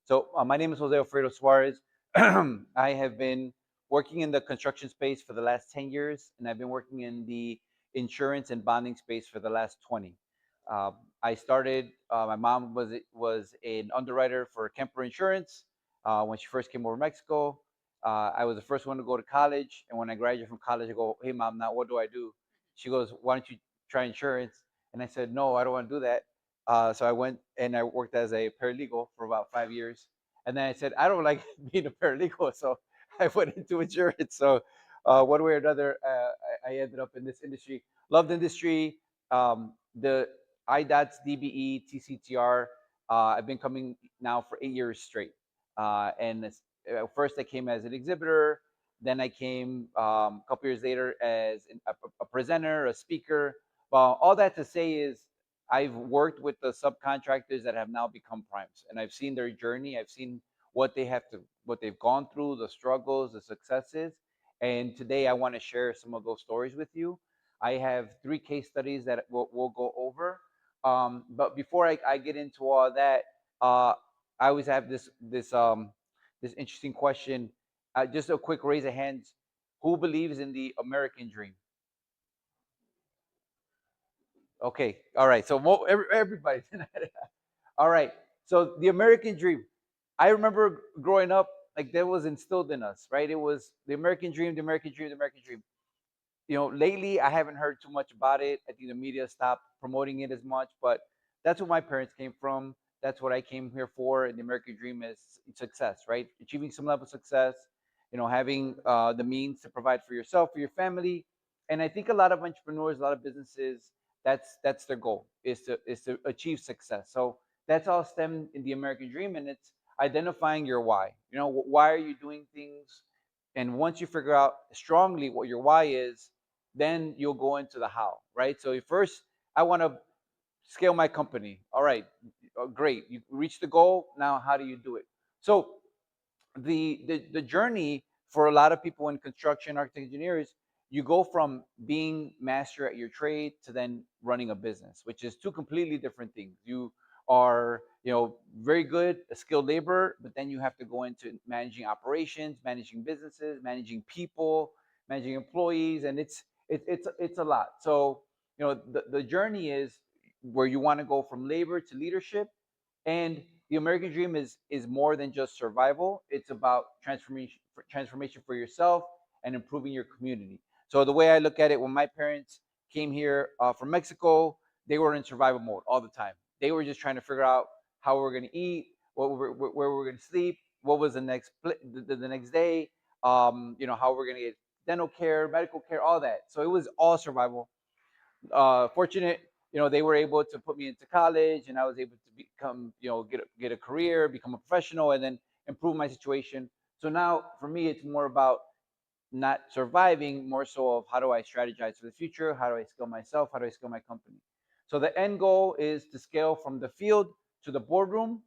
So my name is Jose Alfredo Suarez. I have been working in the construction space for the last 10 years, and I've been working in the insurance and bonding space for the last 20. Uh, I started. My mom was an underwriter for Kemper Insurance when she first came over to Mexico. I was the first one to go to college, and when I graduated from college, I go, "Hey, mom, now what do I do?" She goes, "Why don't you try insurance?" And I said, "No, I don't want to do that." So I went and I worked as a paralegal for about 5 years. And then I said, I don't like being a paralegal. So I went into insurance. So one way or another, I ended up in this industry. Loved the industry. The IDOTS, DBE, TCTR. I've been coming now for 8 years straight. First, I came as an exhibitor. Then I came a couple years later as a presenter, a speaker. Well, all that to say is I've worked with the subcontractors that have now become primes, and I've seen their journey. I've seen what they've gone through, the struggles, the successes. And today I want to share some of those stories with you. I have three case studies that we'll go over. But before I get into all that, uh, I always have this interesting question. Just a quick raise of hands. Who believes in the American dream? Okay, all right. So everybody. All right. So the American dream. I remember growing up, like that was instilled in us, right? It was the American dream, the American dream, the American dream. Lately I haven't heard too much about it. I think the media stopped promoting it as much, but that's what my parents came from. That's what I came here for. And the American dream is success, right? Achieving some level of success, having the means to provide for yourself, for your family. And I think a lot of entrepreneurs, a lot of businesses, that's their goal is to achieve success. So that's all stemmed in the American dream, and it's identifying your why. Why are you doing things? And once you figure out strongly what your why is, then you'll go into the how, right? So first, I want to scale my company. All right, great. You reach the goal. Now, how do you do it? So the journey for a lot of people in construction, architect, engineers, you go from being master at your trade to then running a business, which is two completely different things. You are, very good, a skilled labor, but then you have to go into managing operations, managing businesses, managing people, managing employees, and it's a lot. So, the journey is where you want to go from labor to leadership. And the American dream is more than just survival. It's about transformation for yourself and improving your community. So the way I look at it, when my parents came here from Mexico, they were in survival mode all the time. They were just trying to figure out how we were going to eat, where we were going to sleep, what was the next day, how we're going to get dental care, medical care, all that. So it was all survival. Fortunate, they were able to put me into college, and I was able to become, get a career, become a professional, and then improve my situation. So now for me, it's more about not surviving, more so of how do I strategize for the future? How do I scale myself? How do I scale my company? So the end goal is to scale from the field to the boardroom,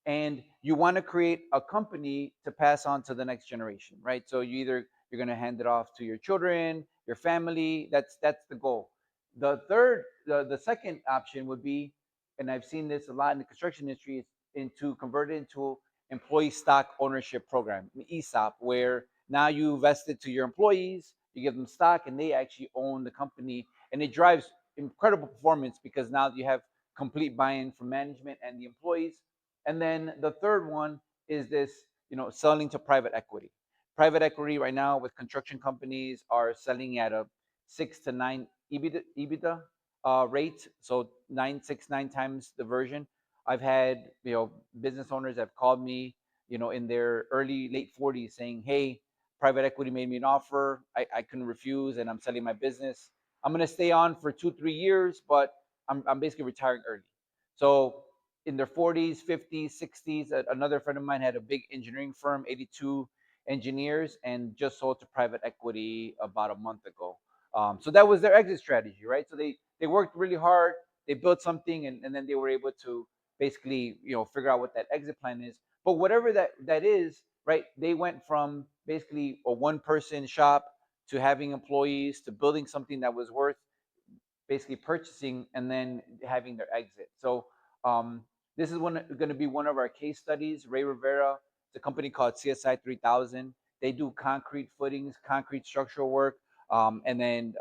and you want to create a company to pass on to the next generation, right? So you're going to hand it off to your children, your family. That's the goal. The second option would be, and I've seen this a lot in the construction industry, is into convert it into employee stock ownership program, ESOP, where now you vest it to your employees, you give them stock, and they actually own the company, and it drives incredible performance because now you have complete buy-in from management and the employees. And then the third one is this, selling to private equity. Private equity right now with construction companies are selling at a 6 to 9 EBITDA rate, so 9 6 9 times the version. I've had business owners have called me, in their early late 40s saying, "Hey, private equity made me an offer. I couldn't refuse, and I'm selling my business. I'm gonna stay on for 2 3 years, but I'm basically retiring early." So in their 40s, 50s, 60s. Another friend of mine had a big engineering firm, 82 engineers, and just sold to private equity about a month ago. So that was their exit strategy, right? So they worked really hard, they built something, and then they were able to basically figure out what that exit plan is. But whatever that is, right? They went from basically a one person shop to having employees to building something that was worth basically purchasing and then having their exit. So um, This is going to be one of our case studies. Ray Rivera, it's a company called CSI 3000. They do concrete footings, concrete structural work, and then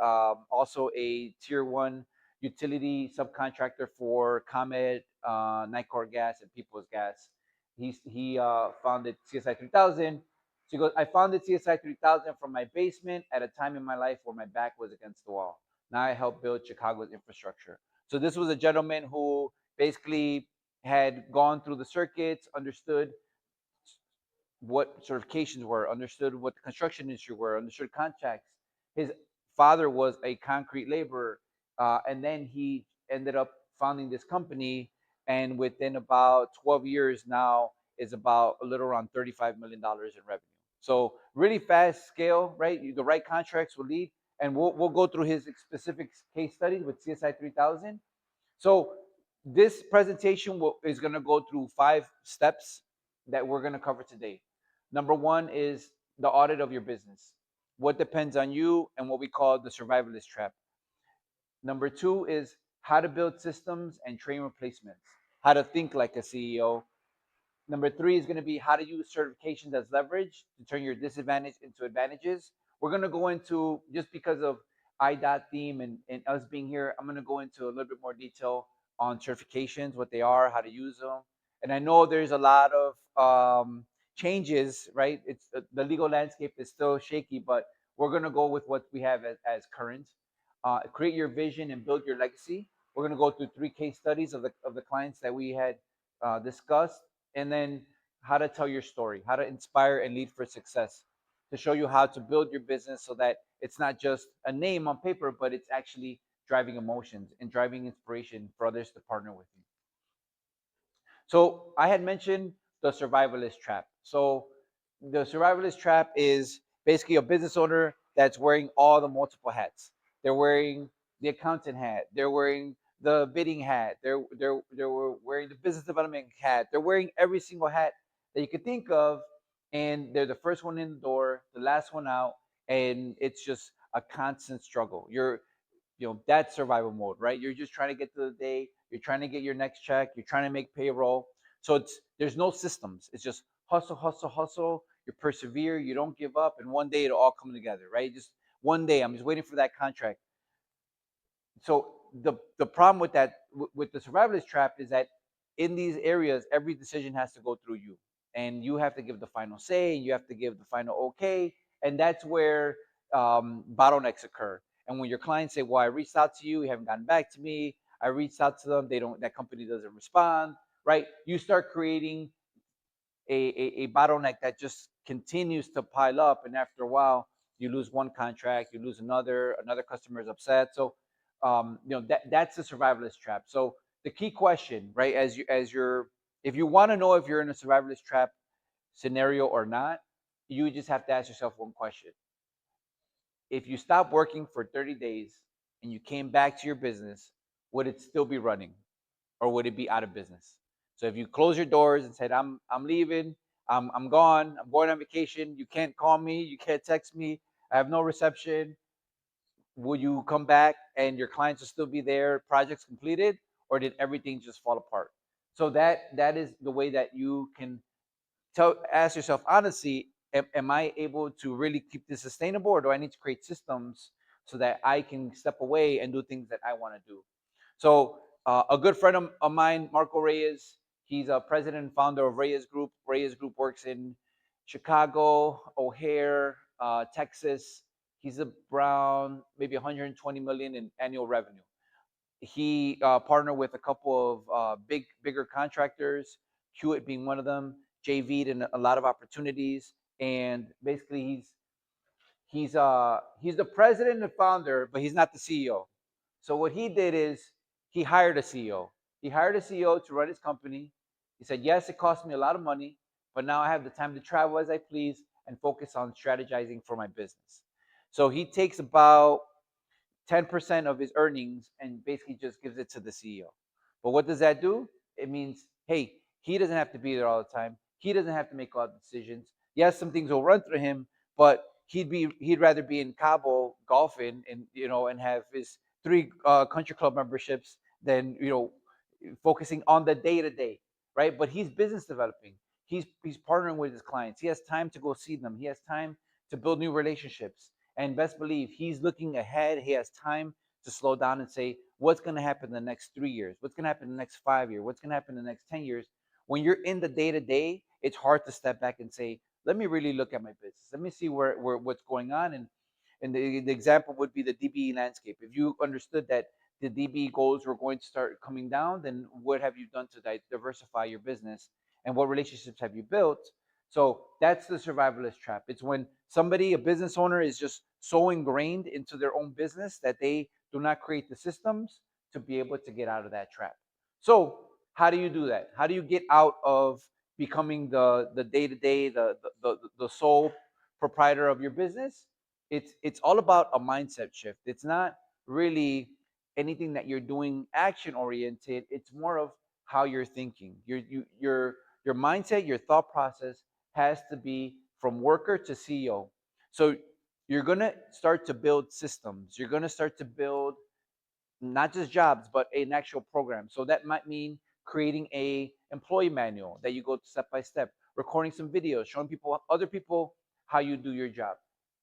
also a tier one utility subcontractor for Comet, Nicor Gas, and People's Gas. He founded CSI 3000. So he goes, I founded CSI 3000 from my basement at a time in my life where my back was against the wall. Now I help build Chicago's infrastructure. So this was a gentleman who basically had gone through the circuits, understood what certifications were, understood what the construction industry were, understood contracts. His father was a concrete laborer, and then he ended up founding this company, and within about 12 years now is about a little around $35 million in revenue. So really fast scale, right? The right contracts will lead, and we'll go through his specific case studies with CSI 3000. So this presentation is going to go through 5 steps that we're going to cover today. Number one is the audit of your business. What depends on you and what we call the survivalist trap. Number two is how to build systems and train replacements, how to think like a CEO. Number three is going to be how to use certifications as leverage to turn your disadvantage into advantages. We're going to go into, just because of IDOT theme and us being here, I'm going to go into a little bit more detail on certifications, what they are, how to use them. And I know there's a lot of changes, right? It's the legal landscape is still shaky, but we're going to go with what we have as current. Create your vision and build your legacy. We're going to go through 3 case studies of the clients that we had discussed, and then how to tell your story, how to inspire and lead for success, to show you how to build your business so that it's not just a name on paper, but it's actually driving emotions and driving inspiration for others to partner with you. So I had mentioned the survivalist trap. So the survivalist trap is basically a business owner that's wearing all the multiple hats. They're wearing the accountant hat. They're wearing the bidding hat. They're wearing the business development hat. They're wearing every single hat that you could think of, and they're the first one in the door, the last one out, and it's just a constant struggle. That's survival mode, right? You're just trying to get to the day, you're trying to get your next check, you're trying to make payroll. So there's no systems. It's just hustle, hustle, hustle. You persevere, you don't give up, and one day it'll all come together, right? Just one day, I'm just waiting for that contract. So the problem with that, with the survivalist trap, is that in these areas every decision has to go through you, and you have to give the final say, and you have to give the final okay, and that's where bottlenecks occur. And when your clients say, well, I reached out to you haven't gotten back to me, I reached out to them, that company doesn't respond, right? You start creating a bottleneck that just continues to pile up, and after a while you lose one contract, you lose another customer is upset. So that's the survivalist trap. So the key question, right, as you're if you want to know if you're in a survivalist trap scenario or not, you just have to ask yourself one question. If you stop working for 30 days and you came back to your business, would it still be running, or would it be out of business? So if you close your doors and said, I'm leaving, I'm gone, I'm going on vacation, you can't call me, you can't text me, I have no reception, will you come back and your clients will still be there, projects completed, or did everything just fall apart? So that is the way that you can ask yourself honestly, am I able to really keep this sustainable, or do I need to create systems so that I can step away and do things that I want to do? So a good friend of mine, Marco Reyes, he's a president and founder of Reyes Group. Reyes Group works in Chicago, O'Hare, Texas. He's around maybe 120 million in annual revenue. He partnered with a couple of bigger contractors, Hewitt being one of them, JV'd in a lot of opportunities, and basically he's the president and founder, but he's not the CEO. So what he did is he hired a CEO. He hired a CEO to run his company. He said, yes, it cost me a lot of money, but now I have the time to travel as I please and focus on strategizing for my business. So he takes about 10% of his earnings and basically just gives it to the CEO. But what does that do? It means, hey, he doesn't have to be there all the time. He doesn't have to make all the decisions. Yes, some things will run through him, but he'd rather be in Cabo golfing and have his 3 country club memberships than focusing on the day to day. right? But he's business developing. He's partnering with his clients. He has time to go see them. He has time to build new relationships. And best believe he's looking ahead. He has time to slow down and say, what's going to happen in the next 3 years? What's going to happen in the next 5 years? What's going to happen in the next 10 years? When you're in the day to day, it's hard to step back and say, let me really look at my business. Let me see where what's going on. And the example would be the DBE landscape. If you understood that the DBE goals were going to start coming down, then what have you done to diversify your business? And what relationships have you built? So that's the survivalist trap. It's when somebody, a business owner, is just so ingrained into their own business that they do not create the systems to be able to get out of that trap. So how do you do that? How do you get out of becoming the day to day, the sole proprietor of your business? It's all about a mindset shift. It's not really anything that you're doing action oriented. It's more of how you're thinking. Your mindset, your thought process has to be from worker to CEO. So you're gonna start to build systems. You're gonna start to build not just jobs, but an actual program. So that might mean creating a employee manual that you go step by step, recording some videos, showing people, other people, how you do your job.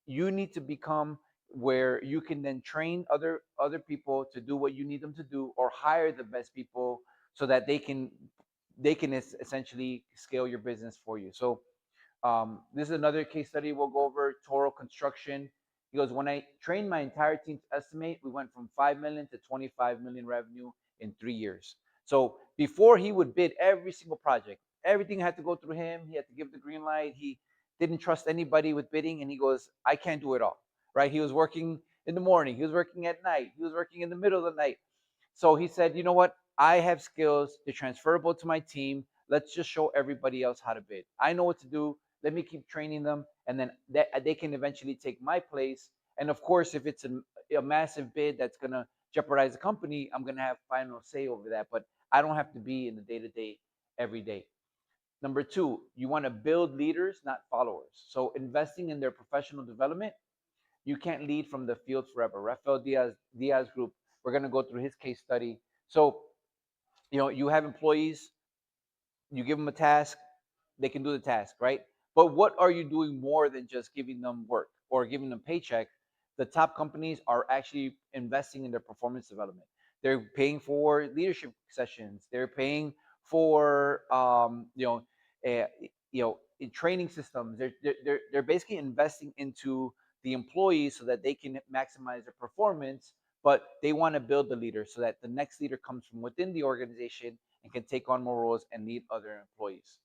You need to become where you can then train other people to do what you need them to do, or hire the best people so that they can essentially scale your business for you. So this is another case study we'll go over. Toro Construction. He goes, when I trained my entire team to estimate, we went from 5 million to 25 million revenue in 3 years. So before he would bid every single project, everything had to go through him. He had to give the green light. He didn't trust anybody with bidding. And he goes, I can't do it all. Right. He was working in the morning. He was working at night. He was working in the middle of the night. So he said, you know what? I have skills. They're transferable to my team. Let's just show everybody else how to bid. I know what to do. Let me keep training them, and then they can eventually take my place. And of course, if it's a massive bid that's going to jeopardize the company, I'm going to have final say over that. But I don't have to be in the day to day every day. Number two, you want to build leaders, not followers. So investing in their professional development. You can't lead from the field forever. Rafael Diaz Group. We're going to go through his case study. So you have employees, you give them a task, they can do the task, right? But what are you doing more than just giving them work or giving them paycheck? The top companies are actually investing in their performance development. They're paying for leadership sessions. They're paying for uh, in training systems. They're basically investing into the employees so that they can maximize their performance. But they want to build the leader so that the next leader comes from within the organization and can take on more roles and lead other employees.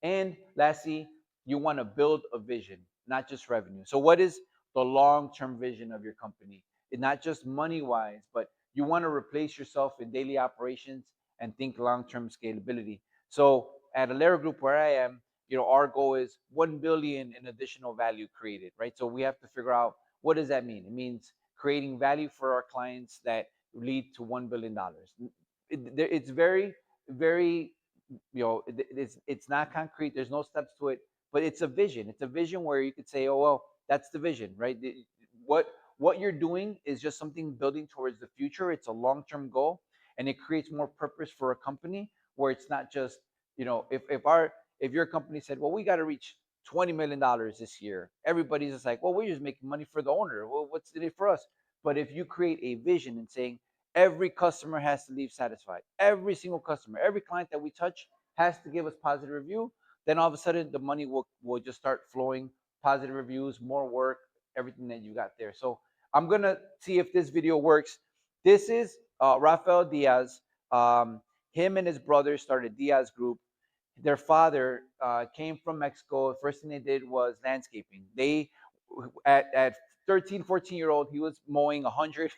And lastly, you want to build a vision, not just revenue. So, what is the long term vision of your company? It's not just money wise, but you want to replace yourself in daily operations and think long term scalability. So, at Alera Group, where I am, our goal is 1 billion in additional value created, right? So, we have to figure out what does that mean? It means creating value for our clients that lead to $1 billion. It's very, very it's not concrete. There's no steps to it, but it's a vision. It's a vision where you could say, oh well, that's the vision, right? What you're doing is just something building towards the future. It's a long-term goal, and it creates more purpose for a company where it's not just if your company said, well, we got to reach $20 million this year, everybody's just like, well, we're just making money for the owner. Well, what's in it for us? But if you create a vision and saying every customer has to leave satisfied. Every single customer, every client that we touch has to give us positive review. Then all of a sudden, the money will just start flowing. Positive reviews, more work, everything that you got there. So I'm gonna see if this video works. This is Rafael Diaz. Um, him and his brother started Diaz Group. Their father came from Mexico. The first thing they did was landscaping. They at 13, 14-year old, he was mowing 100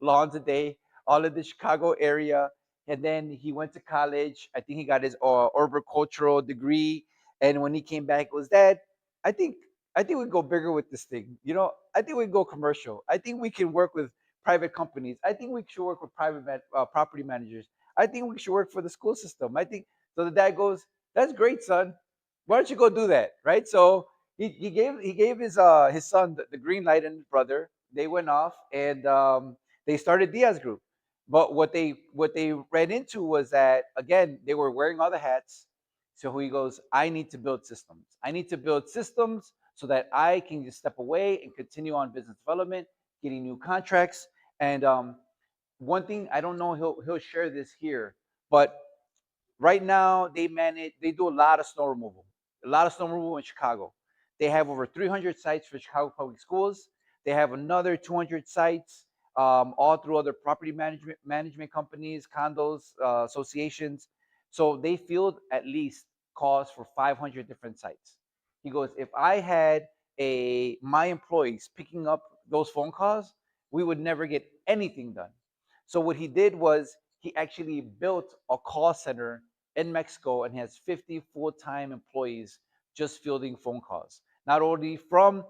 lawns a day, all of the Chicago area. And then he went to college. I think he got his arboricultural degree. And when he came back, it was Dad, I think I think we go bigger with this thing. I think we go commercial. I think we can work with private companies. I think we should work with property managers. I think we should work for the school system. I think so. The dad goes, "That's great, son. Why don't you go do that?" Right? So he gave his son the green light and his brother. They went off and they started Diaz Group. But what they read into was that, again, they were wearing all the hats. So he goes, I need to build systems. I need to build systems so that I can just step away and continue on business development, getting new contracts. And one thing, I don't know, he'll share this here, but right now, they do a lot of snow removal in Chicago. They have over 300 sites for Chicago Public Schools. They have another 200 sites, all through other property management companies, condos, associations. So they field at least calls for 500 different sites. He goes, if I had my employees picking up those phone calls, we would never get anything done. So what he did was he actually built a call center in Mexico and has 50 full-time employees just fielding phone calls. Not only from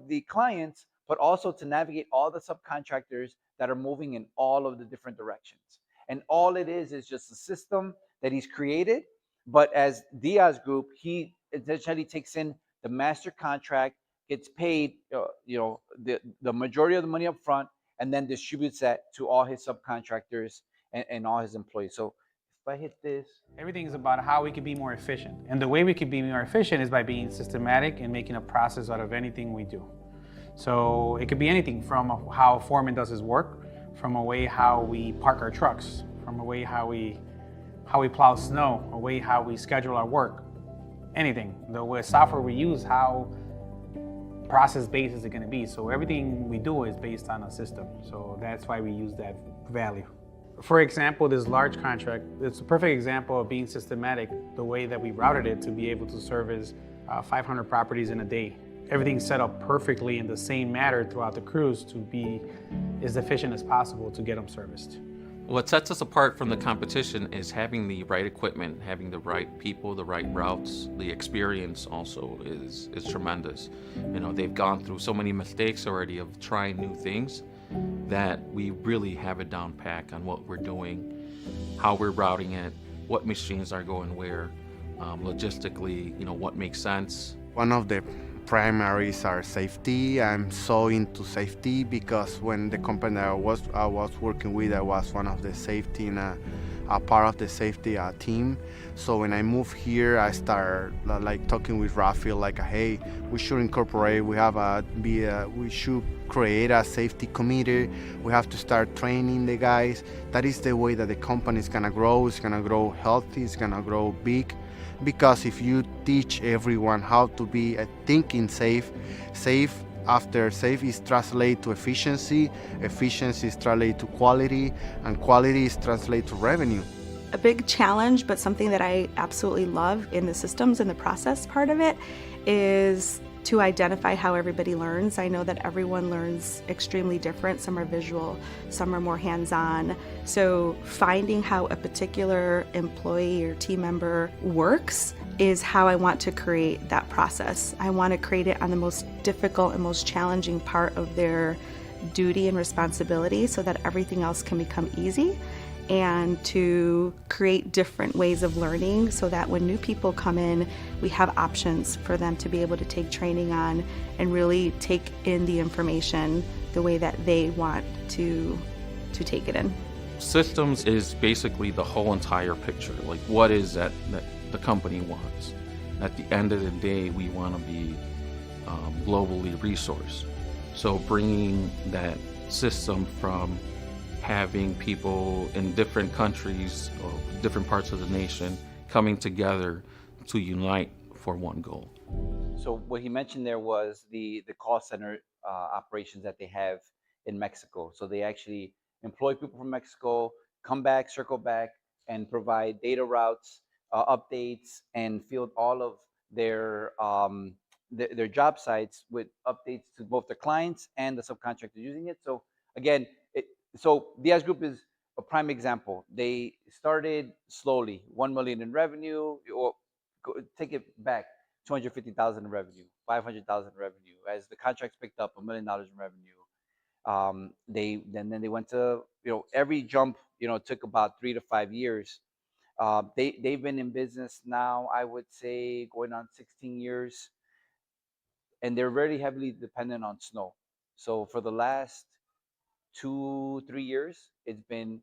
the clients, but also to navigate all the subcontractors that are moving in all of the different directions. And all it is just a system that he's created. But as Diaz Group, he essentially takes in the master contract, gets paid, the majority of the money up front, and then distributes that to all his subcontractors and all his employees. So if I hit this, Everything is about how we can be more efficient. And the way we can be more efficient is by being systematic and making a process out of anything we do. So it could be anything from how a foreman does his work, from a way how we park our trucks, from a way how we plow snow, a way how we schedule our work, anything. The way software we use, how process-based is it going to be. So everything we do is based on a system. So that's why we use that value. For example, this large contract, it's a perfect example of being systematic, the way that we routed it to be able to service 500 properties in a day. Everything's set up perfectly in the same manner throughout the cruise to be as efficient as possible to get them serviced. What sets us apart from the competition is having the right equipment, having the right people, the right routes. The experience also is tremendous. They've gone through so many mistakes already of trying new things that we really have it down pack on what we're doing, how we're routing it, what machines are going where, logistically, what makes sense. One of the primaries are safety. I'm so into safety because when the company that I was working with, I was one of the safety in a part of the safety team. So when I moved here, I started like talking with Rafael, like, hey, we should incorporate. We should create a safety committee. We have to start training the guys. That is the way that the company is gonna grow. It's gonna grow healthy. It's gonna grow big. Because if you teach everyone how to be thinking safe after safe is translated to efficiency is translated to quality, and quality is translated to revenue. A big challenge, but something that I absolutely love in the systems and the process part of it, is to identify how everybody learns. I know that everyone learns extremely different. Some are visual, some are more hands-on. So finding how a particular employee or team member works is how I want to create that process. I want to create it on the most difficult and most challenging part of their duty and responsibility so that everything else can become easy, and to create different ways of learning so that when new people come in, we have options for them to be able to take training on and really take in the information the way that they want to take it in. Systems is basically the whole entire picture. Like, what is that the company wants? At the end of the day, we want to be globally resourced. So bringing that system from having people in different countries or different parts of the nation coming together to unite for one goal. So what he mentioned there was the call center operations that they have in Mexico. So they actually employ people from Mexico, come back, circle back, and provide data routes, updates, and field all of their job sites with updates to both the clients and the subcontractors using it. So again, so Diaz Group is a prime example. They started slowly, 1 million in revenue, or take it back, 250,000 in revenue, 500,000 in revenue. As the contracts picked up, $1 million in revenue. Then they went to, every jump, took about 3 to 5 years. They've been in business now, I would say, going on 16 years, and they're very heavily dependent on snow. So for the last 2 3 years, it's been,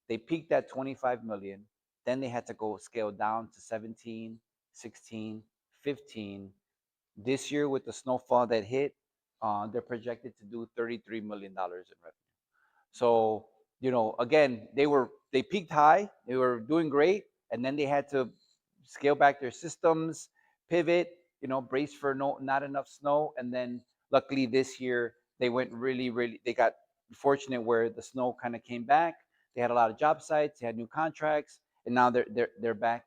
they peaked at 25 million, then they had to go scale down to 17, 16, 15. This year with the snowfall that hit, they're projected to do $33 million in revenue. So, again, they peaked high, they were doing great, and then they had to scale back their systems, pivot, brace for no not enough snow, and then luckily this year they went really, really. They got fortunate where the snow kind of came back. They had a lot of job sites, they had new contracts, and now they're back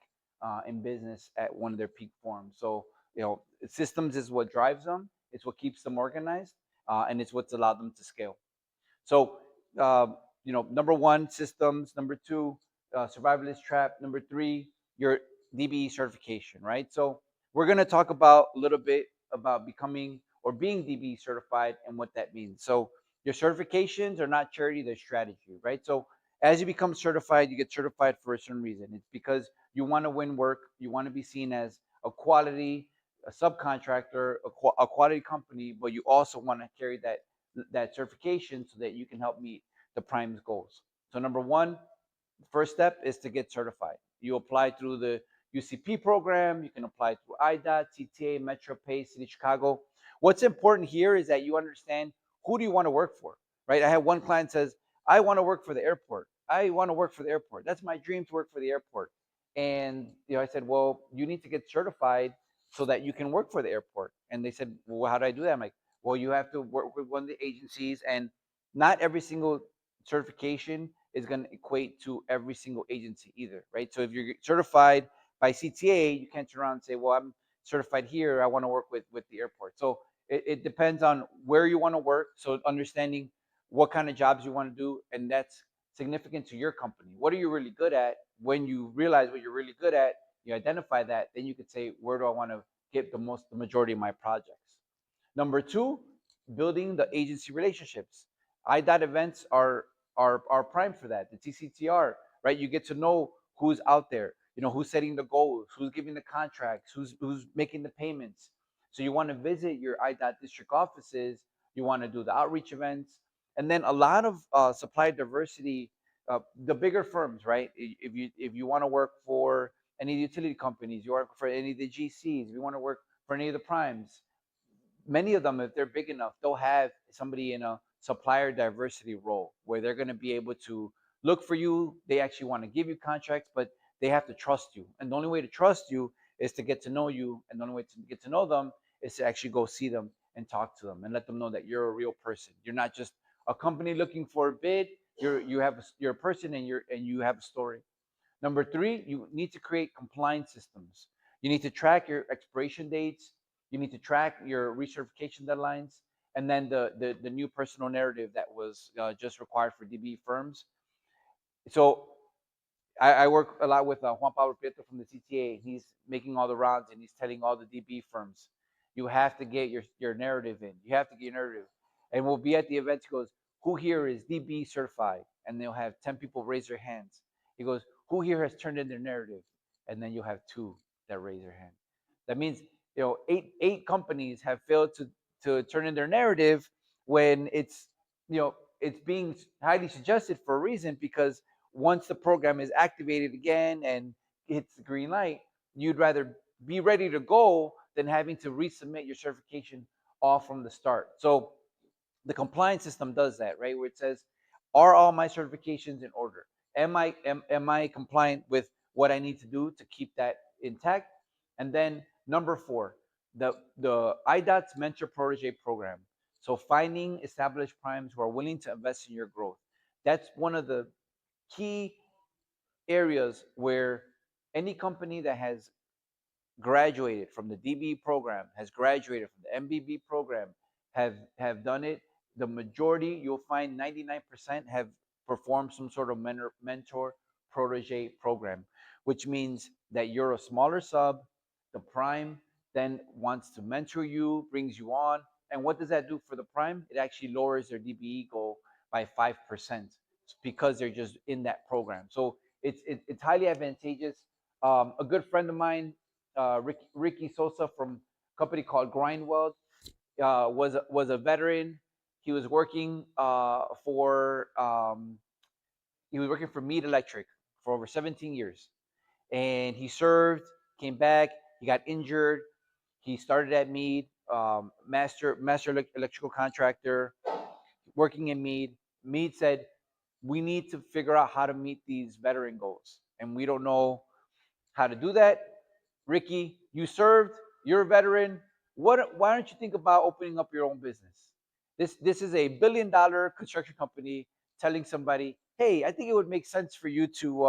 in business at one of their peak forms. So, systems is what drives them. It's what keeps them organized, and it's what's allowed them to scale. So, uh, number one, systems. Number two, survivalist trap. Number three, your DBE certification, right? So, we're going to talk about a little bit about becoming or being DBE certified and what that means. So, your certifications are not charity, they're strategy, right? So, as you become certified, you get certified for a certain reason. It's because you want to win work, you want to be seen as a quality, a subcontractor, a quality company, but you also want to carry that certification so that you can help meet the prime's goals. So number one, the first step is to get certified. You apply through the UCP program. You can apply through IDOT, CTA, Metro Pay, City of Chicago. What's important here is that you understand who do you want to work for, right? I had one client says, I want to work for the airport. I want to work for the airport. That's my dream, to work for the airport. And I said, well, you need to get certified so that you can work for the airport. And they said, well, how do I do that? I'm like, well, you have to work with one of the agencies, and not every single certification is going to equate to every single agency either, right? So if you're certified by CTA, you can't turn around and say, well, I'm certified here, I want to work with the airport. So it depends on where you want to work. So understanding what kind of jobs you want to do, and that's significant to your company. What are you really good at? When you realize what you're really good at, you identify that, then you could say, where do I want to get the majority of my projects? Number two, building the agency relationships. IDOT events are prime for that. The TCTR, right? You get to know who's out there, who's setting the goals, who's giving the contracts, who's making the payments. So you want to visit your IDOT district offices. You want to do the outreach events, and then a lot of supply diversity. The bigger firms, right? If you want to work for any of the utility companies, you work for any of the GCs, if you want to work for any of the primes, many of them, if they're big enough, they'll have somebody in a supplier diversity role where they're going to be able to look for you. They actually want to give you contracts, but they have to trust you. And the only way to trust you is to get to know you. And the only way to get to know them is to actually go see them and talk to them and let them know that you're a real person. You're not just a company looking for a bid. You're a person, and you have a story. Number three, you need to create compliance systems. You need to track your expiration dates. You need to track your recertification deadlines, and then the new personal narrative that was just required for DB firms. So I work a lot with Juan Pablo Prieto from the CTA. He's making all the rounds, and he's telling all the DB firms, you have to get your narrative in. You have to get your narrative. And we'll be at the event. He goes, who here is DB certified? And they'll have 10 people raise their hands. He goes, who here has turned in their narrative? And then you'll have two that raise their hand. That means, eight companies have failed to turn in their narrative when it's being highly suggested for a reason, because once the program is activated again and hits the green light, you'd rather be ready to go than having to resubmit your certification all from the start. So the compliance system does that, right? Where it says, are all my certifications in order? Am I compliant with what I need to do to keep that intact? And then number four, the IDOT's mentor protege program. So finding established primes who are willing to invest in your growth. That's one of the key areas where any company that has graduated from the DB program, has graduated from the MBB program, have done it. The majority, you'll find 99% have performed some sort of mentor protege program, which means that you're a smaller sub. The prime then wants to mentor you, brings you on. And what does that do for the prime? It actually lowers their DBE goal by 5% because they're just in that program. So it's highly advantageous. A good friend of mine, Ricky Sosa from a company called Grindweld, was a veteran. He was working for Mead Electric for over 17 years, and he served, came back, he got injured. He started at Mead, master electrical contractor, working in Mead. Mead said, we need to figure out how to meet these veteran goals, and we don't know how to do that. Ricky, you served, you're a veteran. Why don't you think about opening up your own business? This is $1 billion construction company telling somebody, hey, I think it would make sense for you to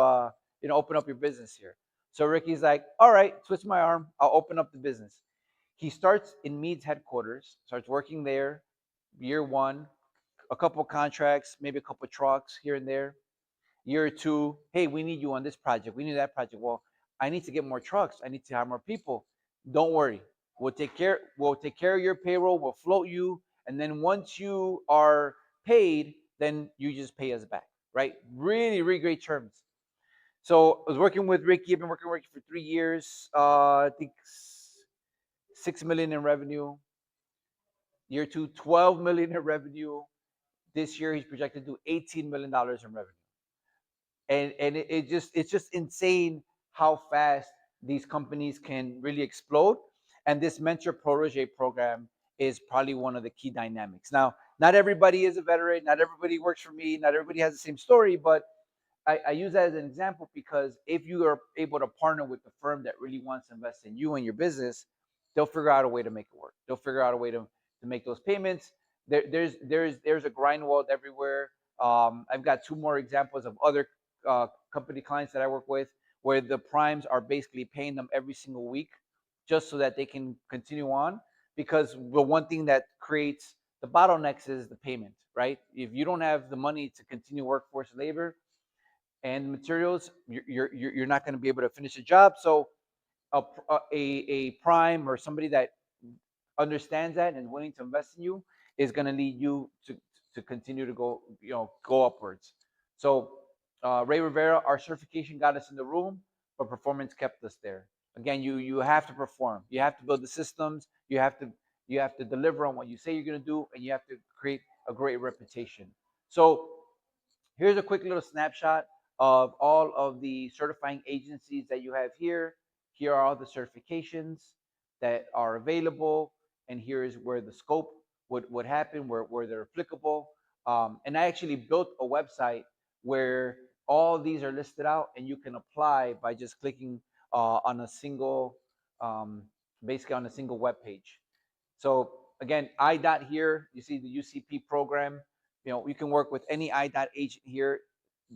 open up your business here. So Ricky's like, all right, twist my arm, I'll open up the business. He starts in Mead's headquarters, starts working there, year one, a couple contracts, maybe a couple trucks here and there. Year two, hey, we need you on this project, we need that project. Well, I need to get more trucks, I need to hire more people. Don't worry, we'll take care of your payroll, we'll float you, and then once you are paid, then you just pay us back, right? Really, really great terms. So I was working with Ricky. I've been working with Ricky for 3 years. I think 6 million in revenue. Year two, 12 million in revenue. This year he's projected to do $18 million in revenue. And it's just insane how fast these companies can really explode. And this mentor protege program is probably one of the key dynamics. Now, not everybody is a veteran, not everybody works for me, not everybody has the same story, but I use that as an example because if you are able to partner with the firm that really wants to invest in you and your business, they'll figure out a way to make it work. They'll figure out a way to make those payments. There's a grind world everywhere. I've got two more examples of other company clients that I work with where the primes are basically paying them every single week just so that they can continue on. Because the one thing that creates the bottlenecks is the payment, right? If you don't have the money to continue workforce labor, and materials, you're not going to be able to finish the job. So a prime or somebody that understands that and is willing to invest in you is going to lead you to continue to go upwards. So Ray Rivera, our certification got us in the room, but performance kept us there. Again, you have to perform. You have to build the systems. You have to deliver on what you say you're going to do, and you have to create a great reputation. So here's a quick little snapshot of all of the certifying agencies that you have here. Here are all the certifications that are available, and here is where the scope would happen, where they're applicable. And I actually built a website where all these are listed out, and you can apply by just clicking on a single, basically on a single web page. So again, IDOT here, you see the UCP program. You can work with any IDOT agent here.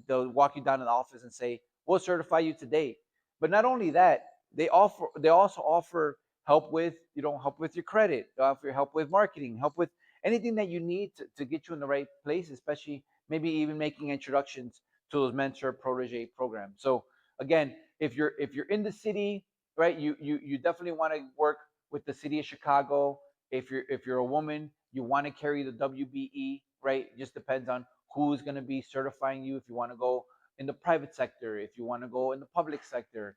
They'll walk you down to the office and say, we'll certify you today. But not only that, they also offer help with your credit, they offer help with marketing, help with anything that you need to get you in the right place, especially maybe even making introductions to those mentor protege programs. So again, if you're in the city, right, you definitely want to work with the city of Chicago. If you're a woman, you want to carry the WBE, right? It just depends on who's going to be certifying you. If you want to go in the private sector, if you want to go in the public sector,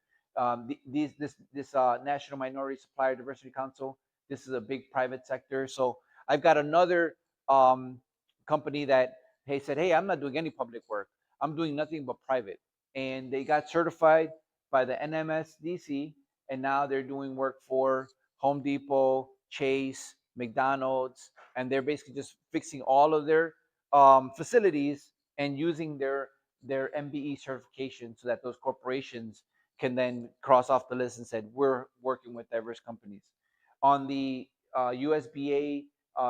this National Minority Supplier Diversity Council, this is a big private sector. So I've got another company that said, hey, I'm not doing any public work. I'm doing nothing but private, and they got certified by the NMSDC, and now they're doing work for Home Depot, Chase, McDonald's, and they're basically just fixing all of their facilities and using their MBE certification so that those corporations can then cross off the list and said we're working with diverse companies. On the USBA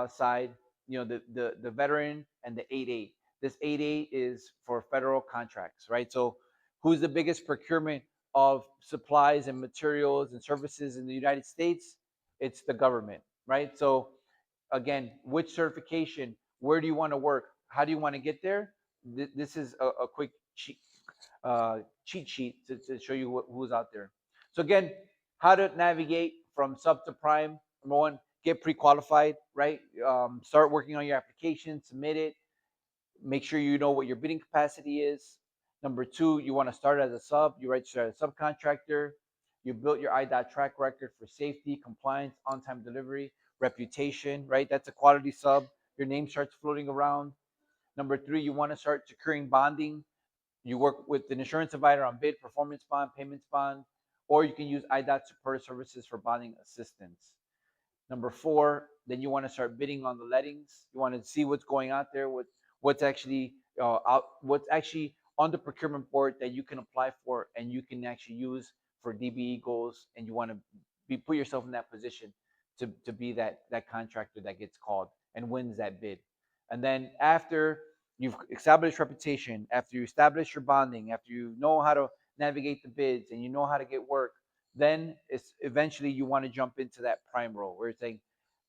side, the veteran and the 8A. This 8A is for federal contracts, right? So who's the biggest procurement of supplies and materials and services in the United States? It's the government, right? So again, which certification, where do you want to work, how do you want to get there? This is a quick cheat sheet to show you who's out there. So again, how to navigate from sub to prime. Number one, get pre-qualified, right? Start working on your application, submit it, make sure you know what your bidding capacity is. Number two, you want to start as a sub. You register as a subcontractor. You built your IDOT track record for safety, compliance, on-time delivery, reputation, right? That's a quality sub. your name starts floating around. Number three, you want to start securing bonding. You work with an insurance provider on bid, performance bond, payments bond, or you can use IDOT support services for bonding assistance. Number four, then you want to start bidding on the lettings. You want to see what's going out there, what's actually what's actually on the procurement board that you can apply for and you can actually use for DBE goals, and you want to put yourself in that position to be that contractor that gets called and wins that bid. And then after you've established reputation, after you establish your bonding, after you know how to navigate the bids and you know how to get work, then it's eventually you want to jump into that prime role where you're saying,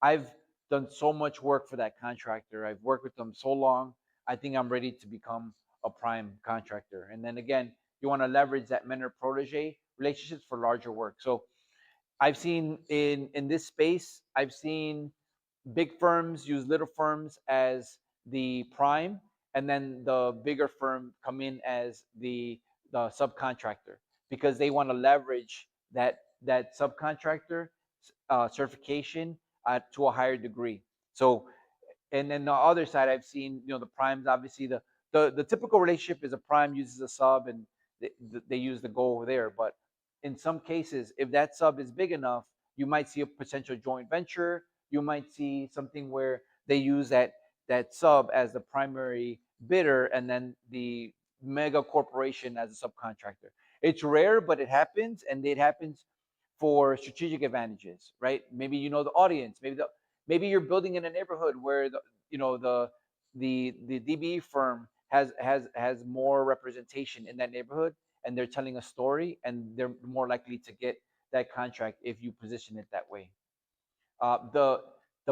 I've done so much work for that contractor. I've worked with them so long. I think I'm ready to become a prime contractor. And then again, you want to leverage that mentor protege relationships for larger work. So I've seen in this space, I've seen big firms use little firms as the prime, and then the bigger firm come in as the subcontractor because they want to leverage that subcontractor certification to a higher degree. So, and then the other side, I've seen the primes. Obviously, the typical relationship is a prime uses a sub, and they use the goal there. But in some cases, if that sub is big enough, you might see a potential joint venture. You might see something where they use that sub as the primary bidder, and then the mega corporation as a subcontractor. It's rare, but it happens, and it happens for strategic advantages, right? Maybe you know the audience. Maybe you're building in a neighborhood where the DBE firm has more representation in that neighborhood, and they're telling a story, and they're more likely to get that contract if you position it that way. The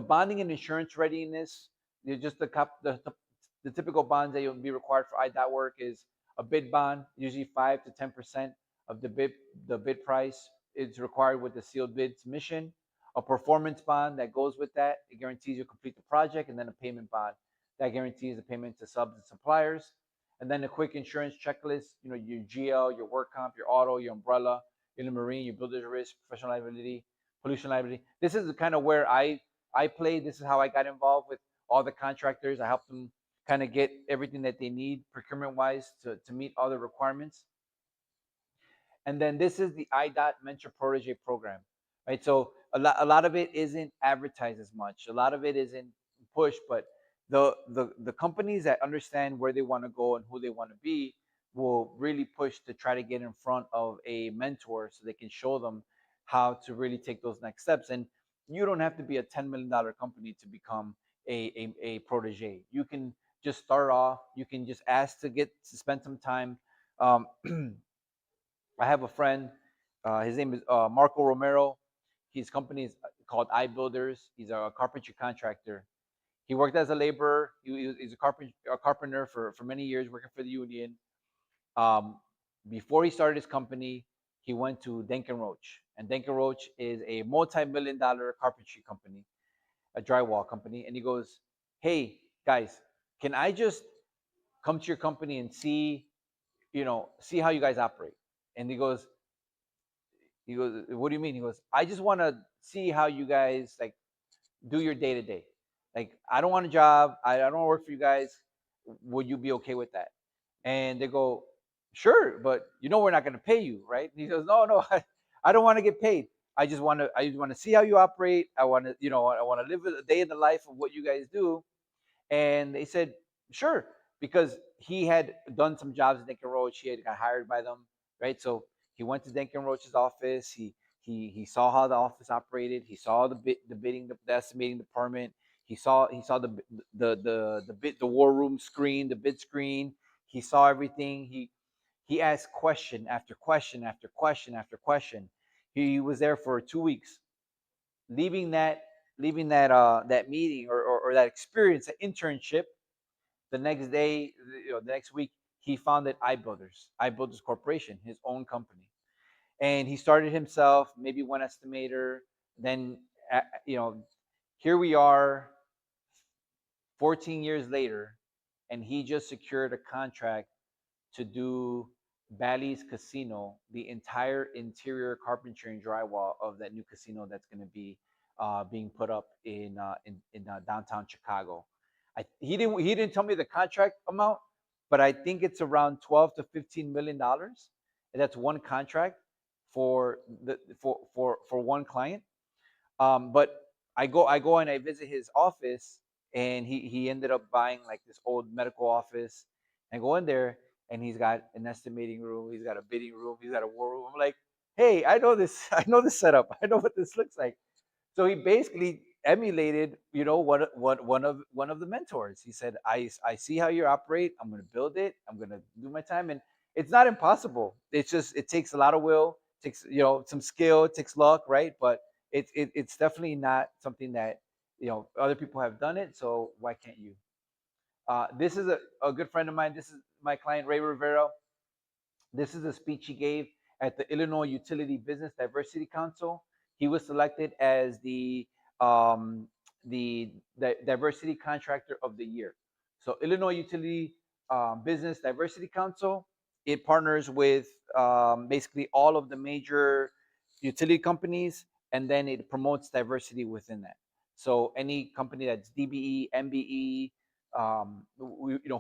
bonding and insurance readiness, just the typical bonds that you'll be required for IDOT work is a bid bond, usually 5 to 10% of the bid price is required with the sealed bid submission. A performance bond that goes with that, it guarantees you complete the project, and then a payment bond that guarantees the payment to subs and suppliers. And then a quick insurance checklist, your GL, your work comp, your auto, your umbrella, your marine, your builder's risk, professional liability, pollution liability. This is kind of where I play. This is how I got involved with all the contractors. I helped them kind of get everything that they need procurement wise to meet all the requirements. And then this is the IDOT Mentor Protege program, right? So a lot of it isn't advertised as much. A lot of it isn't pushed, but the companies that understand where they want to go and who they want to be will really push to try to get in front of a mentor so they can show them how to really take those next steps. And you don't have to be a $10 million company to become a protege. You can just start off. You can just ask to spend some time. Um, I have a friend. His name is Marco Romero. His company is called iBuilders. He's a carpentry contractor. He worked as a laborer. He's a carpenter for many years, working for the union. Um, Before he started his company, he went to Denken Roach, and Denken Roach is a multi-million-dollar carpentry company, a drywall company. And he goes, "Hey guys, can I just come to your company and see how you guys operate?" And he goes, "What do you mean?" He goes, "I just want to see how you guys like do your day to day. Like, I don't want a job. I don't want to work for you guys. Would you be okay with that?" And they go, "Sure, but we're not going to pay you, right?" And he goes, "No, no, I don't want to get paid. I just want to see how you operate. I want to live a day in the life of what you guys do." And they said, "Sure," because he had done some jobs at Denken Roach. He had got hired by them, right? So he went to Denken Roach's office. He saw how the office operated. He saw the bidding, the estimating department. He saw the war room screen, the bid screen. He saw everything. He asked question after question after question after question. He was there for 2 weeks, leaving that meeting or that experience, that internship. The next day, the next week, he founded iBuilders Corporation, his own company, and he started himself, maybe one estimator. Then, here we are, 14 years later, and he just secured a contract to do Bally's Casino, the entire interior carpentry and drywall of that new casino that's going to be being put up in downtown Chicago. he didn't tell me the contract amount, but I think it's around 12 to 15 million dollars. And that's one contract for one client. But I go and I visit his office, and he ended up buying like this old medical office. And go in there, and he's got an estimating room, he's got a bidding room, he's got a war room. I'm like, hey, I know this, I know this setup, I know what this looks like. So he basically emulated, one of the mentors. He said, I see how you operate. I'm going to build it. I'm going to do my time, and it's not impossible. It's just it takes a lot of will, takes some skill, it takes luck, right? But it's definitely not something that other people have done it. So why can't you? This is a good friend of mine. This is my client Ray Rivera. This is a speech he gave at the Illinois Utility Business Diversity Council. He was selected as um, the Diversity Contractor of the Year. So Illinois Utility Business Diversity Council, it partners with basically all of the major utility companies, and then it promotes diversity within that. So any company that's DBE, MBE,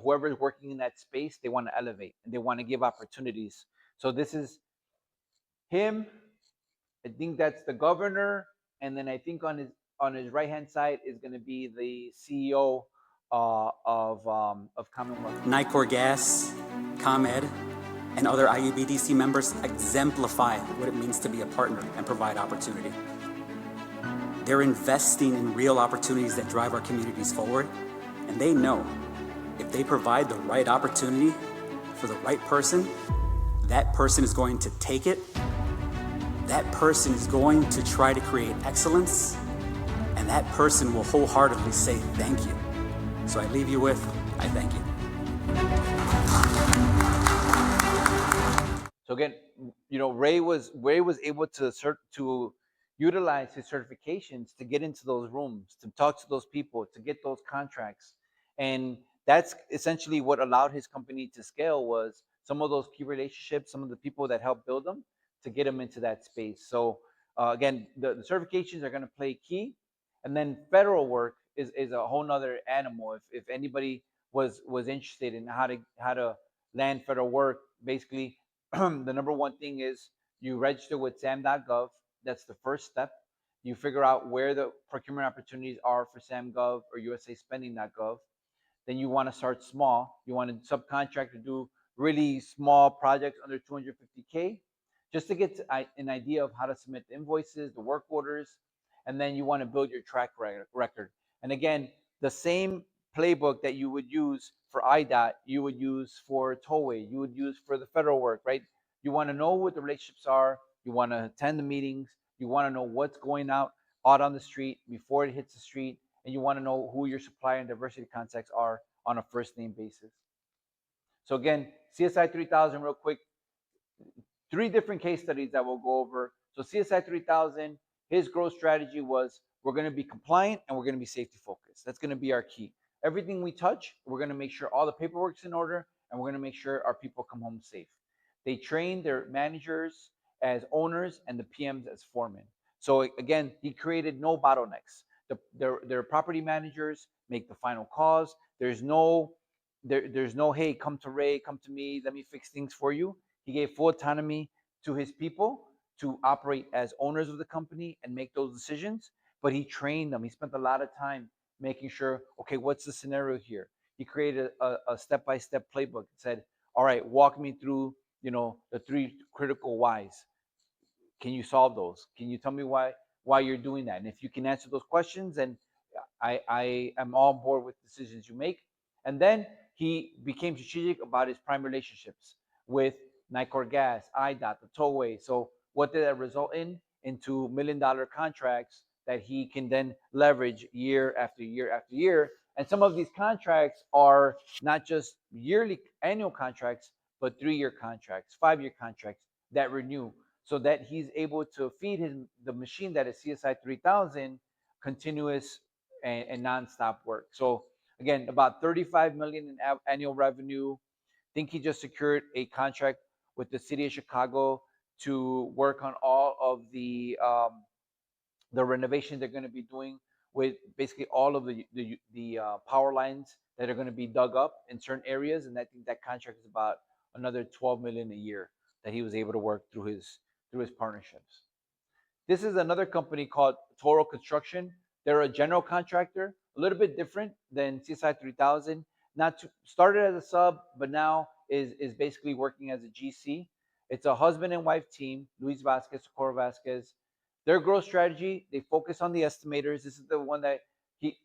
whoever is working in that space, they want to elevate and they want to give opportunities. So this is him. I think that's the governor, and then I think on his right hand side is going to be the CEO of Commonwealth. Nicor Gas, ComEd, and other IUBDC members exemplify what it means to be a partner and provide opportunity. They're investing in real opportunities that drive our communities forward, and they know if they provide the right opportunity for the right person, that person is going to take it, that person is going to try to create excellence, and that person will wholeheartedly say thank you. So I leave you with, I thank you. So again, Ray was able to utilize his certifications to get into those rooms, to talk to those people, to get those contracts, and that's essentially what allowed his company to scale. Was some of those key relationships, some of the people that helped build them, to get them into that space. So again, the certifications are going to play key, and then federal work is a whole nother animal. If anybody was interested in how to land federal work, basically the number one thing is you register with sam.gov. That's the first step. You figure out where the procurement opportunities are for SAM.gov or USAspending.gov. Then you want to start small. You want to subcontract to do really small projects under 250K, just to get an idea of how to submit the invoices, the work orders, and then you want to build your track record. And again, the same playbook that you would use for IDOT, you would use for tollway, you would use for the federal work, right? You want to know what the relationships are. You want to attend the meetings. You want to know what's going out on the street before it hits the street, and you want to know who your supplier and diversity contacts are on a first name basis. So again, CSI 3000, real quick, 3 different case studies that we'll go over. So CSI 3000, his growth strategy was we're going to be compliant and we're going to be safety focused. That's going to be our key. Everything we touch, we're going to make sure all the paperwork's in order, and we're going to make sure our people come home safe. They train their managers as owners and the PMs as foremen. So again, he created no bottlenecks. Their property managers make the final calls. There's no, hey, come to Ray, come to me, let me fix things for you. He gave full autonomy to his people to operate as owners of the company and make those decisions. But he trained them. He spent a lot of time making sure, okay, what's the scenario here? He created a step-by-step playbook. Said, all right, walk me through, the 3 critical whys. Can you solve those? Can you tell me why you're doing that? And if you can answer those questions, then I am on board with decisions you make. And then he became strategic about his prime relationships with Nicor Gas, IDOT, the tollway. So what did that result in? Into $1 million contracts that he can then leverage year after year after year. And some of these contracts are not just yearly annual contracts, but 3-year contracts, 5-year contracts that renew, so that he's able to feed the machine that is CSI 3000 continuous and nonstop work. So again, about 35 million in annual revenue. I think he just secured a contract with the city of Chicago to work on all of the renovations they're going to be doing with basically all of the power lines that are going to be dug up in certain areas, and I think that contract is about another 12 million a year that he was able to work through his partnerships. This is another company called Toro Construction. They're a general contractor, a little bit different than CSI 3000. Not to, started as a sub, but now is basically working as a GC. It's a husband and wife team, Luis Vasquez, Socorro Vasquez. Their growth strategy, they focus on the estimators. This is the one that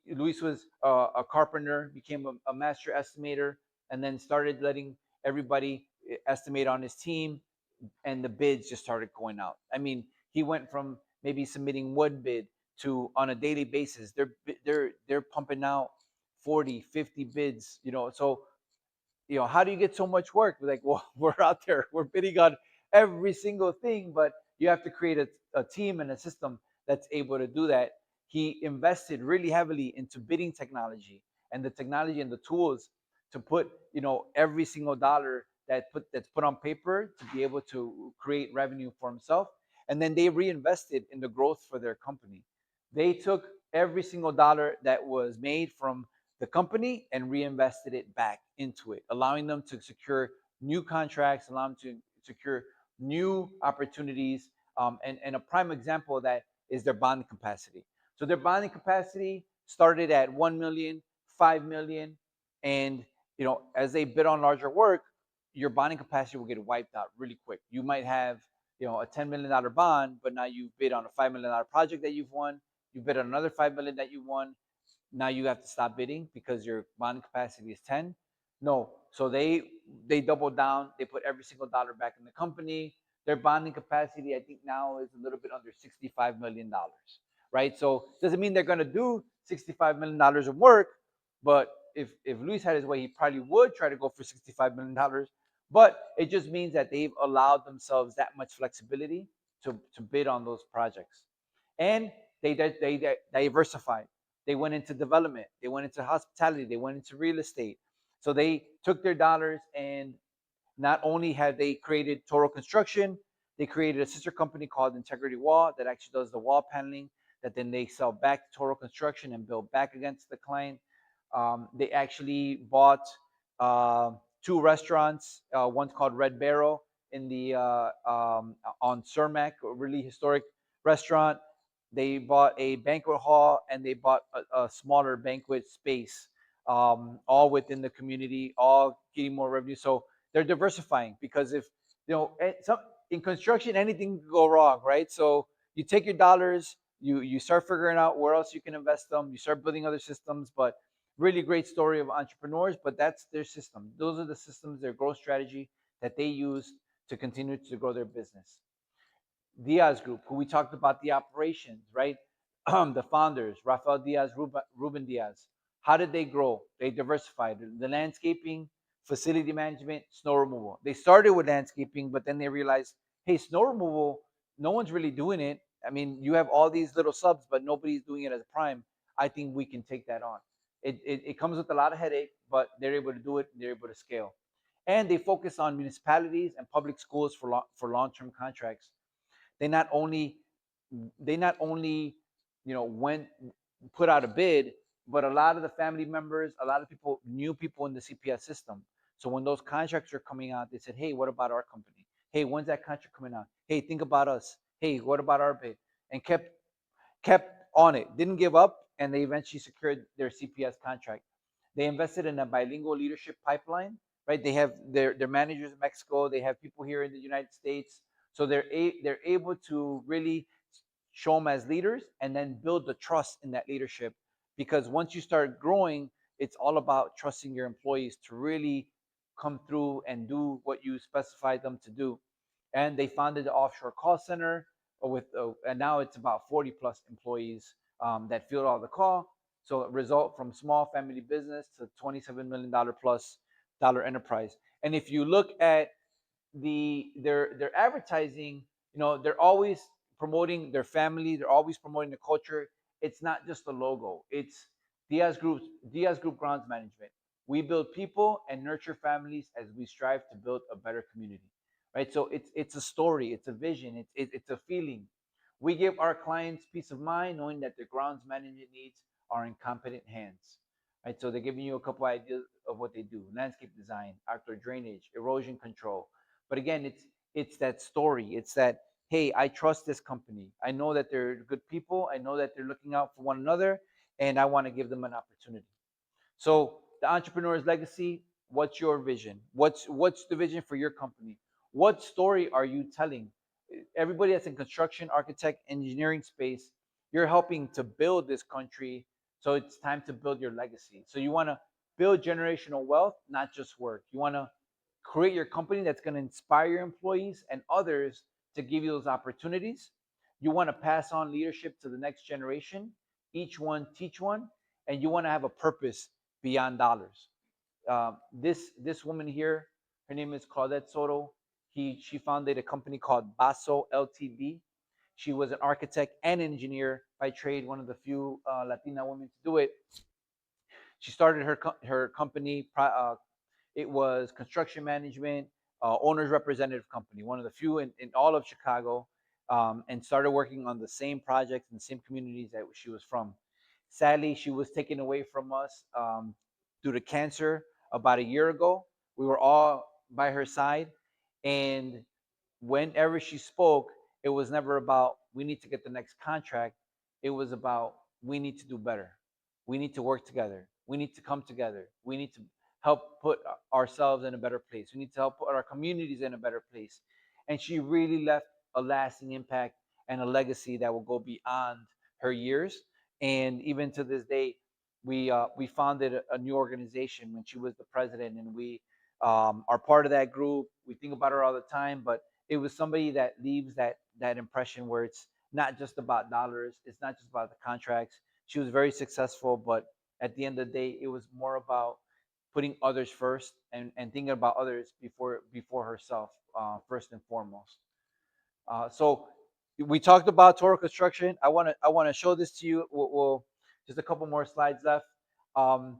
Luis was a carpenter, became a master estimator, and then started letting everybody estimate on his team, and the bids just started going out. I mean, he went from maybe submitting one bid to on a daily basis they're pumping out 40, 50 bids, so how do you get so much work? Like, well, we're out there, we're bidding on every single thing, but you have to create a team and a system that's able to do that. He invested really heavily into bidding technology and the technology and the tools to put, every single dollar that's put on paper to be able to create revenue for himself. And then they reinvested in the growth for their company. They took every single dollar that was made from the company and reinvested it back into it, allowing them to secure new contracts, allow them to secure new opportunities. And a prime example of that is their bonding capacity. So their bonding capacity started at 1 million, 5 million, and as they bid on larger work, your bonding capacity will get wiped out really quick. You might have a $10 million bond, but now you bid on a $5 million project that you've won. You bid on another 5 million that you won. Now you have to stop bidding because your bonding capacity is 10. No, so they doubled down. They put every single dollar back in the company. Their bonding capacity, I think now is a little bit under $65 million, right? So doesn't mean they're going to do $65 million of work, but if Luis had his way, he probably would try to go for $65 million. But it just means that they've allowed themselves that much flexibility to bid on those projects, and they diversified. They went into development. They went into hospitality. They went into real estate. So they took their dollars, and not only have they created Toro Construction, they created a sister company called Integrity Wall that actually does the wall paneling that then they sell back to Toro Construction and build back against the client. They actually bought uh, two restaurants. One's called Red Barrel in the on Cermak, a really historic restaurant. They bought a banquet hall, and they bought a smaller banquet space, all within the community, all getting more revenue. So they're diversifying, because if some in construction, anything can go wrong, right? So you take your dollars, you start figuring out where else you can invest them. You start building other systems, but really great story of entrepreneurs. But that's their system. Those are the systems, their growth strategy that they use to continue to grow their business. Diaz Group, who we talked about the operations, right? The founders, Rafael Diaz, Ruben Diaz. How did they grow? They diversified the landscaping, facility management, snow removal. They started with landscaping, but then they realized, hey, snow removal, no one's really doing it. I mean, you have all these little subs, but nobody's doing it as a prime. I think we can take that on. It comes with a lot of headache, but they're able to do it. They're able to scale. And they focus on municipalities and public schools for long-term contracts. They not only they not only went put out a bid, but a lot of the family members, a lot of people knew people in the CPS system. So when those contracts are coming out, they said, hey, what about our company? Hey, when's that contract coming out? Hey, think about us. Hey, what about our bid? And kept on it, didn't give up, and they eventually secured their CPS contract. They invested in a bilingual leadership pipeline, right? They have their managers in Mexico, they have people here in the United States, so they're able to really show them as leaders and then build the trust in that leadership. Because once you start growing, it's all about trusting your employees to really come through and do what you specified them to do. And they founded the offshore call center and now it's about 40 plus employees that field all the call. So it result from small family business to $27 million plus dollar enterprise. And if you look at their advertising, they're always promoting their family. They're always promoting the culture. It's not just the logo. It's Diaz Group Grounds Management. We build people and nurture families as we strive to build a better community. Right. So it's a story. It's a vision. It's a feeling. We give our clients peace of mind knowing that their grounds management needs are in competent hands. Right, so they're giving you a couple ideas of what they do: landscape design, outdoor drainage, erosion control. But again, it's that story. It's that, hey, I trust this company. I know that they're good people. I know that they're looking out for one another, and I want to give them an opportunity. So the entrepreneur's legacy, what's your vision? What's the vision for your company? What story are you telling? Everybody that's in construction, architect, engineering space, you're helping to build this country. So it's time to build your legacy. So you want to build generational wealth, not just work. You want to create your company that's going to inspire your employees and others to give you those opportunities. You want to pass on leadership to the next generation, each one teach one, and you want to have a purpose beyond dollars. This woman here, her name is Claudette Soto. She founded a company called Baso Ltd. She was an architect and engineer by trade, one of the few Latina women to do it. She started her company. It was construction management, owner's representative company, one of the few in all of Chicago, and started working on the same projects in the same communities that she was from. Sadly, she was taken away from us due to cancer about a year ago. We were all by her side, and whenever she spoke, it was never about we need to get the next contract. It was about we need to do better. We need to work together. We need to come together. We need to help put ourselves in a better place. We need to help put our communities in a better place. And she really left a lasting impact and a legacy that will go beyond her years. And even to this day, we founded a new organization when she was the president, and we are part of that group. We think about her all the time, but it was somebody that leaves that impression where it's not just about dollars, it's not just about the contracts. She was very successful, but at the end of the day, it was more about putting others first and thinking about others before herself, first and foremost. So we talked about Toro Construction. I want to show this to you. We'll just a couple more slides left. Um,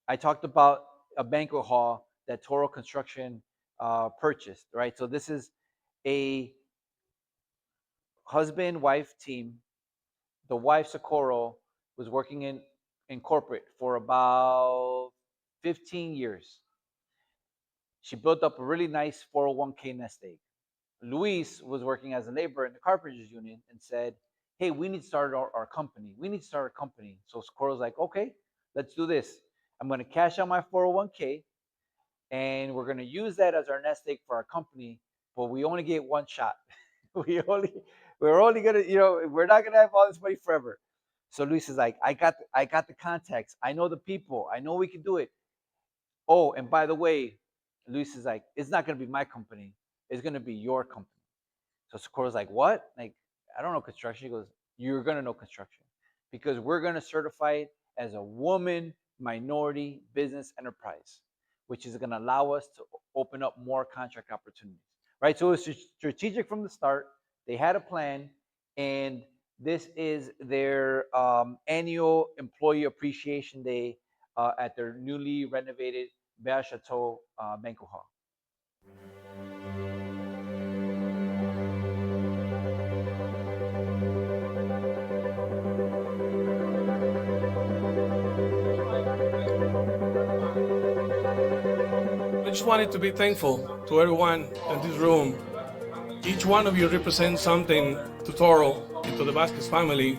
I talked about a banquet hall that Toro Construction purchased. Right. So this is a husband-wife team. The wife, Socorro, was working in corporate for about 15 years. She built up a really nice 401k nest egg. Luis was working as a laborer in the carpenters union and said, hey, we need to start our company. We need to start a company. So Socorro's like, okay, let's do this. I'm going to cash out my 401k, and we're going to use that as our nest egg for our company, but we only get one shot. we're only gonna, we're not gonna have all this money forever. So Luis is like, I got the contacts. I know the people. I know we can do it. Oh, and by the way, Luis is like, it's not gonna be my company. It's gonna be your company. So Socorro's like, what? Like, I don't know construction. He goes, you're gonna know construction because we're gonna certify it as a woman minority business enterprise, which is gonna allow us to open up more contract opportunities. Right? So it's strategic from the start. They had a plan, and this is their annual employee appreciation day at their newly renovated Bear Chateau banquet hall. I just wanted to be thankful to everyone in this room. Each one of you represents something to Toro and to the Vasquez family.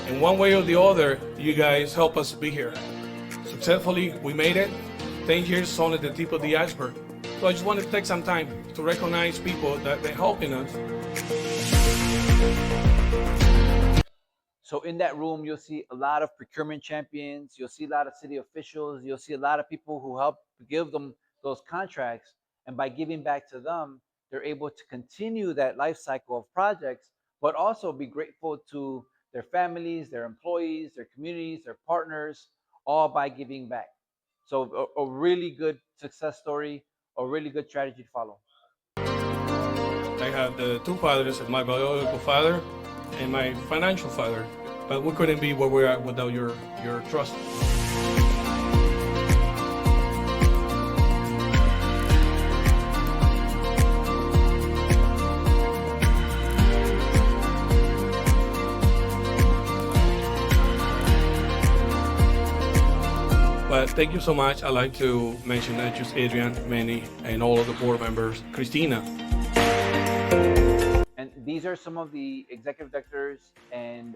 In one way or the other, you guys help us be here. Successfully, we made it. 10 years is only the tip of the iceberg. So I just wanted to take some time to recognize people that they're helping us. So in that room, you'll see a lot of procurement champions. You'll see a lot of city officials. You'll see a lot of people who help give them those contracts. And by giving back to them, they're able to continue that life cycle of projects, but also be grateful to their families, their employees, their communities, their partners, all by giving back. So a really good success story, a really good strategy to follow. I have the two fathers, my biological father and my financial father, but we couldn't be where we're at without your trust. Thank you so much. I'd like to mention not just Adrian, Manny, and all of the board members, Christina. And these are some of the executive directors and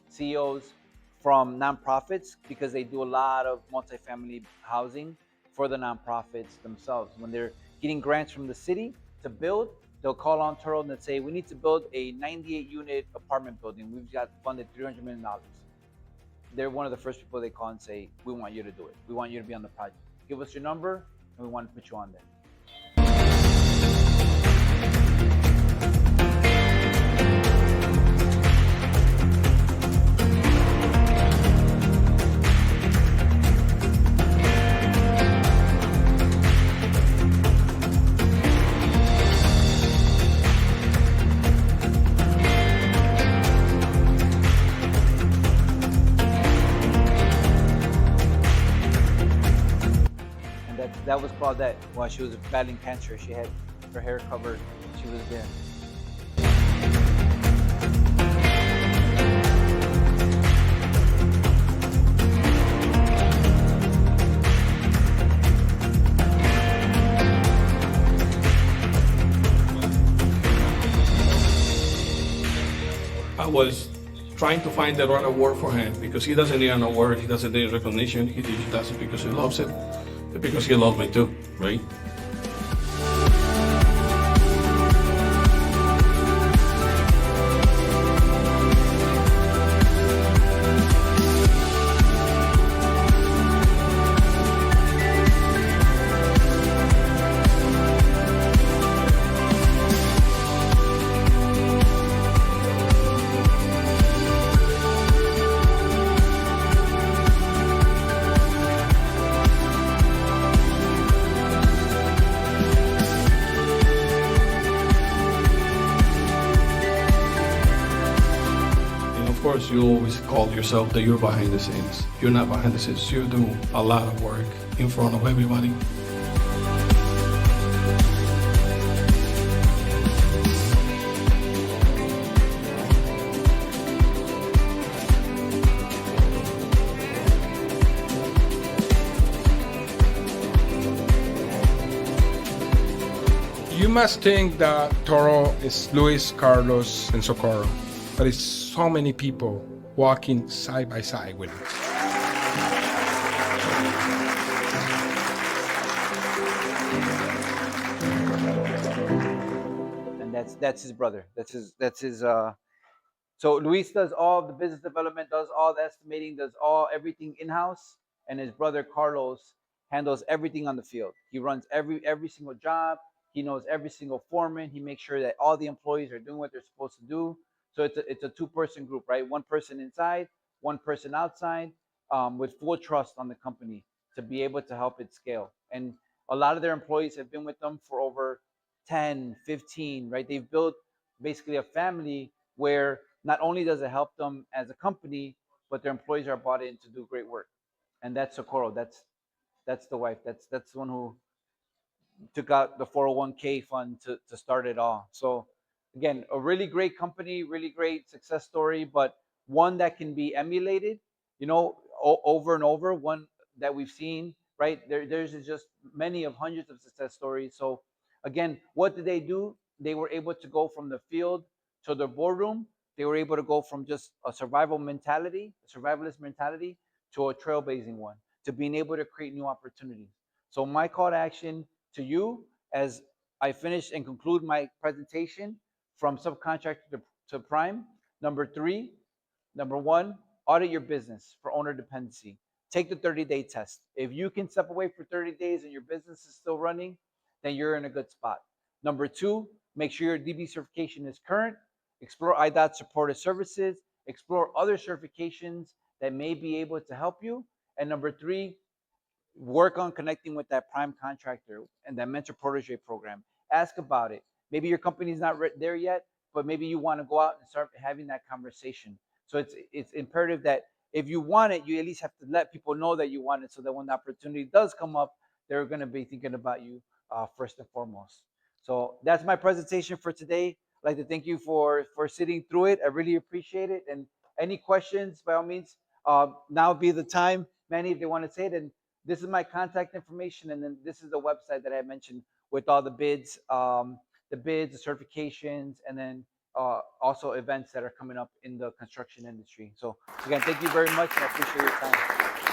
CEOs from nonprofits, because they do a lot of multifamily housing for the nonprofits themselves. When they're getting grants from the city to build, they'll call on Turo and say, we need to build a 98 unit apartment building. We've got funded $300 million. They're one of the first people they call and say, we want you to do it. We want you to be on the project. Give us your number and we want to put you on there. That was Claudette while she was battling cancer. She had her hair covered. She was there. I was trying to find the right award for him because he doesn't need an award, he doesn't need recognition, he does it because he loves it, because he loves me too, right? Of course, you always call yourself that you're behind the scenes. You're not behind the scenes. You do a lot of work in front of everybody. You must think that Toro is Luis, Carlos, and Socorro. But it's so many people walking side by side with us. And that's his brother. That's his so Luis does all the business development, does all the estimating, does everything in-house, and his brother Carlos handles everything on the field. He runs every single job. He knows every single foreman. He makes sure that all the employees are doing what they're supposed to do. So it's a two-person group, right? One person inside, one person outside, with full trust on the company to be able to help it scale. And a lot of their employees have been with them for over 10, 15, right? They've built basically a family where not only does it help them as a company, but their employees are bought in to do great work. And that's Socorro. That's the wife. That's the one who took out the 401k fund to start it all. So again, a really great company, really great success story, but one that can be emulated, over and over. One that we've seen, right? There's just many of hundreds of success stories. So again, what did they do? They were able to go from the field to the boardroom. They were able to go from just a survivalist mentality, to a trailblazing one, to being able to create new opportunities. So my call to action to you, as I finish and conclude my presentation, from subcontractor to prime. Number one, audit your business for owner dependency. Take the 30-day test. If you can step away for 30 days and your business is still running, then you're in a good spot. Number two, make sure your DB certification is current. Explore IDOT supported services. Explore other certifications that may be able to help you. And number three, work on connecting with that prime contractor and that mentor protege program. Ask about it. Maybe your company's not there yet, but maybe you want to go out and start having that conversation. So it's imperative that if you want it, you at least have to let people know that you want it, so that when the opportunity does come up, they're going to be thinking about you first and foremost. So that's my presentation for today. I'd like to thank you for sitting through it. I really appreciate it. And any questions, by all means, now be the time. Manny, if they want to say it, then this is my contact information, and then this is the website that I mentioned with all the bids, the certifications, and then also events that are coming up in the construction industry. So again, thank you very much, and I appreciate your time.